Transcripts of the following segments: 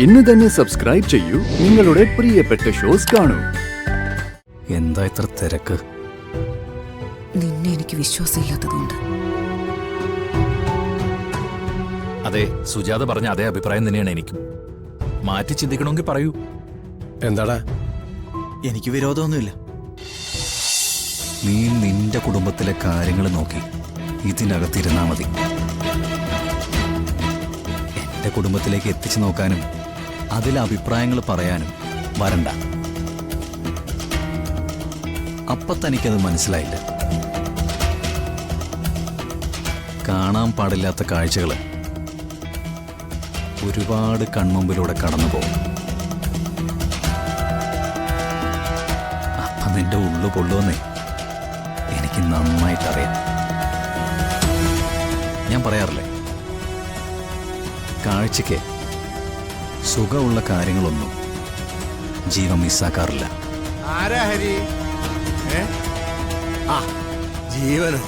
ഇന്ന് തന്നെ സബ്സ്ക്രൈബ് ചെയ്യൂ, നിങ്ങളുടെ പ്രിയപ്പെട്ട ഷോസ് കാണൂ. എന്താ ഇത്ര തിരക്ക്? നിന്നെ എനിക്ക് വിശ്വാസമില്ലാത്തതുകൊണ്ട്. അതെ, സുജാത പറഞ്ഞ അതേ അഭിപ്രായം തന്നെയാണ് എനിക്കും. മാറ്റി ചിന്തിക്കണമെങ്കിൽ പറയൂ. എന്താടാ? എനിക്ക് വിരോധമൊന്നുമില്ല. നീ നിന്റെ കുടുംബത്തിലെ കാര്യങ്ങൾ നോക്കി ഇതിനകത്തിരുന്നാ മതി. എന്റെ കുടുംബത്തിലേക്ക് എത്തിച്ചു നോക്കാനും അതിലെ അഭിപ്രായങ്ങൾ പറയാനും വരണ്ട. അപ്പൊ തനിക്കത് മനസ്സിലായില്ല. കാണാൻ പാടില്ലാത്ത കാഴ്ചകള് ഒരുപാട് കൺമുമ്പിലൂടെ കടന്നു പോകും. അപ്പൊ നിന്റെ ഉള്ളു പൊള്ളുവെന്നേ എനിക്ക് നന്നായിട്ടറിയാം. ഞാൻ പറയാറില്ലേ, കാഴ്ചയ്ക്ക് സുഖമുള്ള കാര്യങ്ങളൊന്നും ജീവൻ മിസ്സാക്കാറില്ല. ആരാ ഹരി? ജീവനോ?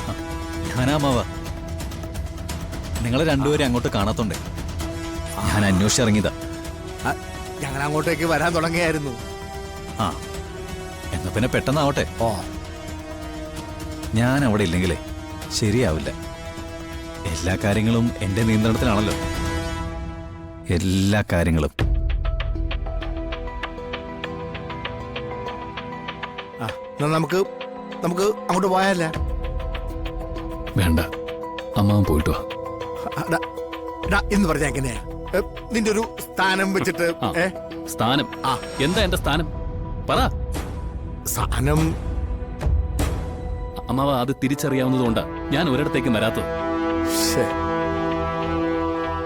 ഞാനാമാവ. നിങ്ങളെ രണ്ടുപേരും അങ്ങോട്ട് കാണാത്തോണ്ടേ ഞാൻ അന്വേഷിച്ചിറങ്ങിയതാ. ഞങ്ങൾ അങ്ങോട്ടേക്ക് വരാൻ തുടങ്ങിയായിരുന്നു. ആ, എന്നാ പിന്നെ പെട്ടെന്നാവട്ടെ. ഓ, ഞാൻ അവിടെ ഇല്ലെങ്കിലേ ശരിയാവില്ല. എല്ലാ കാര്യങ്ങളും എന്റെ നിയന്ത്രണത്തിലാണല്ലോ. എല്ലാ കാര്യങ്ങളും. നമുക്ക് അങ്ങോട്ട് പോയാലേ? വേണ്ട, അമ്മാവൻ പോയിട്ട് വാ. എന്ന് പറഞ്ഞ എങ്ങനെയാ? നിന്റെ ഒരു സ്ഥാനം വെച്ചിട്ട്. സ്ഥാനം? എന്താ എന്റെ സ്ഥാനം? പറ. സ്ഥാനം അമ്മാവ, അത് തിരിച്ചറിയാവുന്നതുകൊണ്ടാ ഞാൻ ഒരിടത്തേക്കും വരാത്തത്.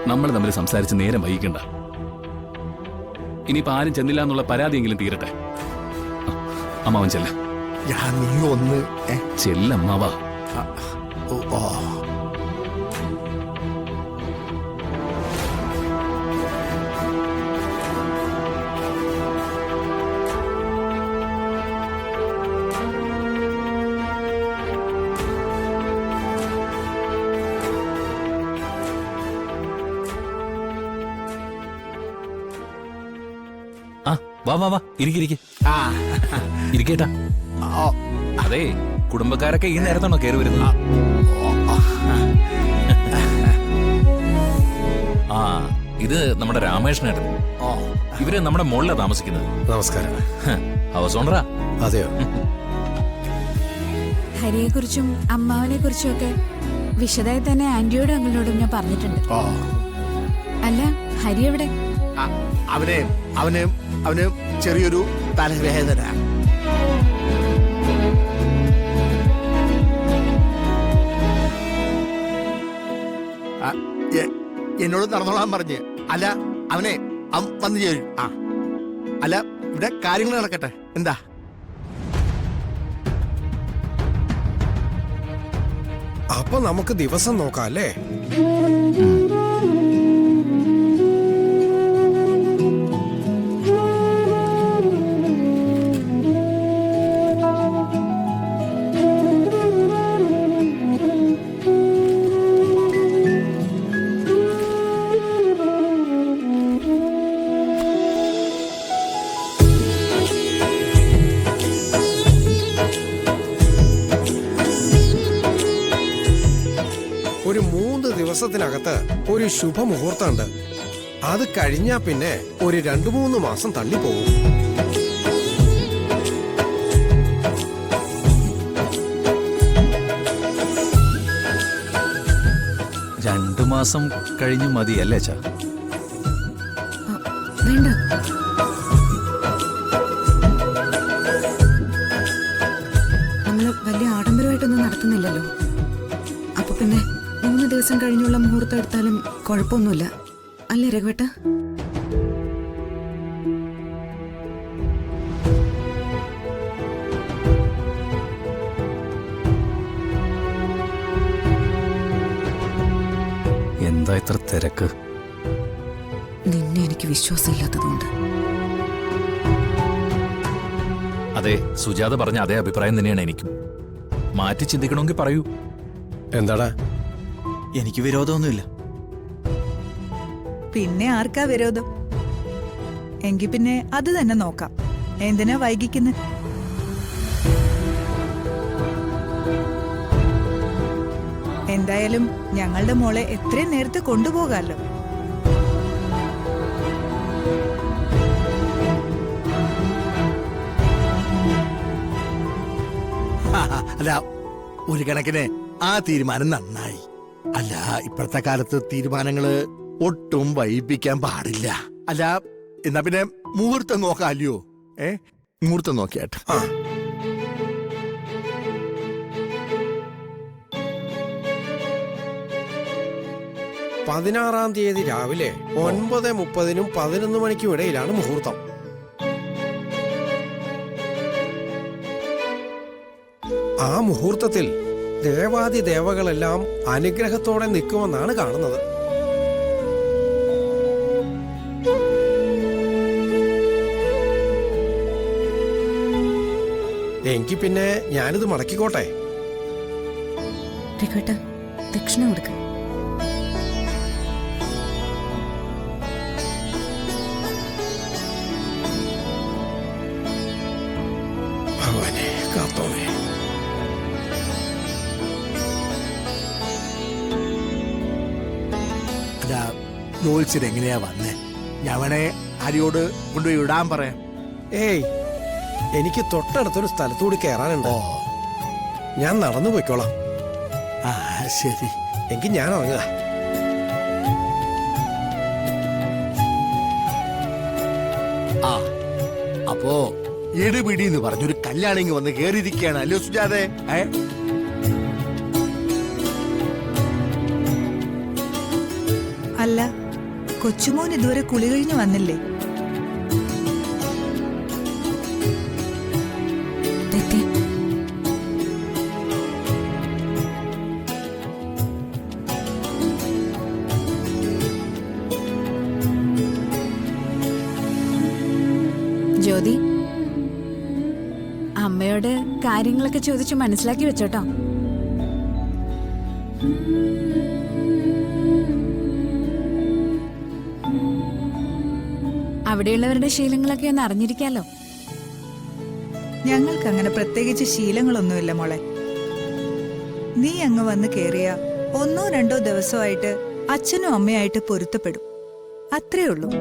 നമ്മൾ തമ്മിൽ സംസാരിച്ച് നേരം വൈകിക്കണ്ട. ഇനിയിപ്പോ ആരും ചെന്നില്ല എന്നുള്ള പരാതിയെങ്കിലും തീരട്ടെ. അമ്മാവൻ ചെല്ല. നീ ഒന്ന് ചെല്ലമ്മാവ. വാ വാ വാ, ഇരിക്കിരിക്കെ. ഇരിക്കേട്ടാ. അതെ, കുടുംബക്കാരൊക്കെ ഈ നേരത്താണോ കയറി വരുന്നത്? ആ, ഇത് നമ്മുടെ രാമകൃഷ്ണേട്ടൻ. ഇവര് നമ്മുടെ മുകളിലാ താമസിക്കുന്നത്. നമസ്കാരം. ഹൗസ് ഓണറാ. അതെയോ? ഹരിയെ കുറിച്ചും അമ്മാവനെ കുറിച്ചും ഒക്കെ വിശദമായി തന്നെ ആന്റിയോടും അങ്കിളിനോടും ഞാൻ പറഞ്ഞിട്ടുണ്ട്. അല്ല, ഹരി എവിടെ? അവന് ചെറിയൊരു തലവേദന. എന്നോട് നടന്നോളാൻ പറഞ്ഞ്. അല്ല, അവനെ വന്നു ചേരും. അല്ല, ഇവിടെ കാര്യങ്ങൾ നടക്കട്ടെ. എന്താ? അപ്പൊ നമുക്ക് ദിവസം നോക്കാം അല്ലേ? ഒരു 3 ദിവസത്തിനകത്ത് ഒരു ശുഭമുഹൂർത്തമുണ്ട്. അത് കഴിഞ്ഞാ പിന്നെ ഒരു 2-3 മാസം തള്ളിപ്പോകും. രണ്ടു മാസം കഴിഞ്ഞു മതി അല്ലേ അച്ഛാ? വേണ്ട, നമ്മള് വലിയ ആഡംബരമായിട്ടൊന്നും നടത്തുന്നില്ലല്ലോ. അപ്പൊ പിന്നെ 3 ദിവസം കഴിഞ്ഞുള്ള മുഹൂർത്തം എടുത്താലും കുഴപ്പമൊന്നുമില്ല അല്ലേ രഘുവേട്ട? എന്താ ഇത്ര തിരക്ക്? നിന്നെ എനിക്ക് വിശ്വാസമില്ലാത്തതുകൊണ്ട്. അതെ, സുജാത പറഞ്ഞ അതേ അഭിപ്രായം തന്നെയാണ് എനിക്കും. മാറ്റി ചിന്തിക്കണമെങ്കിൽ പറയൂ. എന്താടാ? എനിക്ക് വിരോധമൊന്നുമില്ല. പിന്നെ ആർക്കാ വിരോധം? എങ്കി പിന്നെ അത് തന്നെ നോക്കാം. എന്തിനാ വൈകിക്കുന്നെ? എന്തായാലും ഞങ്ങളുടെ മോളെ എത്രയും നേരത്തെ കൊണ്ടുപോകാമല്ലോ. അല്ല, ഒരു കണക്കിന് ആ തീരുമാനം നന്നായി. അല്ല, ഇപ്പോഴത്തെ കാലത്ത് തീരുമാനങ്ങള് ഒട്ടും വൈകിപ്പിക്കാൻ പാടില്ല. അല്ല, എന്നാ പിന്നെ മുഹൂർത്തം നോക്കാല്ലയോ? മുഹൂർത്തം നോക്കിയാട്ട്. 16-ാം തീയതി രാവിലെ 9:30-നും 11 മണിക്കും ഇടയിലാണ് മുഹൂർത്തം. ആ മുഹൂർത്തത്തിൽ ദേവാദി ദേവകളെല്ലാം അനുഗ്രഹത്തോടെ നിൽക്കുമെന്നാണ് കാണുന്നത്. എങ്കി പിന്നെ ഞാനിത് മടക്കിക്കോട്ടെ. ദക്ഷിണ കൊടുക്ക. ഭഗവാനെ കാത്തോണേ. അല്ല, ജോത്സ്യൻ എങ്ങനെയാ വന്നേ? ഞാവനെ ഹരിയോട് കൊണ്ടുപോയി ഇടാൻ പറയാം. ഏയ്, എനിക്ക് തൊട്ടടുത്തൊരു സ്ഥലത്തൂടി കയറാനുണ്ടോ? ഞാൻ നടന്നു പോയിക്കോളാം. ആ, ശരി. എങ്കിൽ ഞാൻ ഇറങ്ങുക. ആ, അപ്പോ എടുപിടി എന്ന് പറഞ്ഞൊരു കല്യാണിങ് വന്ന് കേറിയിരിക്കുകയാണ് അല്ലയോ സുജാതെ? അല്ല, കൊച്ചുമോൻ ഇതുവരെ കുളി കഴിഞ്ഞു വന്നില്ലേ? ജ്യോതി, അമ്മയോട് കാര്യങ്ങളൊക്കെ ചോദിച്ചു മനസ്സിലാക്കി വെച്ചോട്ടോ. അവിടെയുള്ളവരുടെ ശീലങ്ങളൊക്കെ ഒന്ന് അറിഞ്ഞിരിക്കാലോ. ഞങ്ങൾക്ക് അങ്ങനെ പ്രത്യേകിച്ച് ശീലങ്ങളൊന്നുമില്ല മോളെ. നീ അങ്ങ് വന്ന് കേറിയ 1-2 ദിവസമായിട്ട് അച്ഛനും അമ്മയായിട്ട് പൊരുത്തപ്പെടും. അത്രേ ഉള്ളൂ.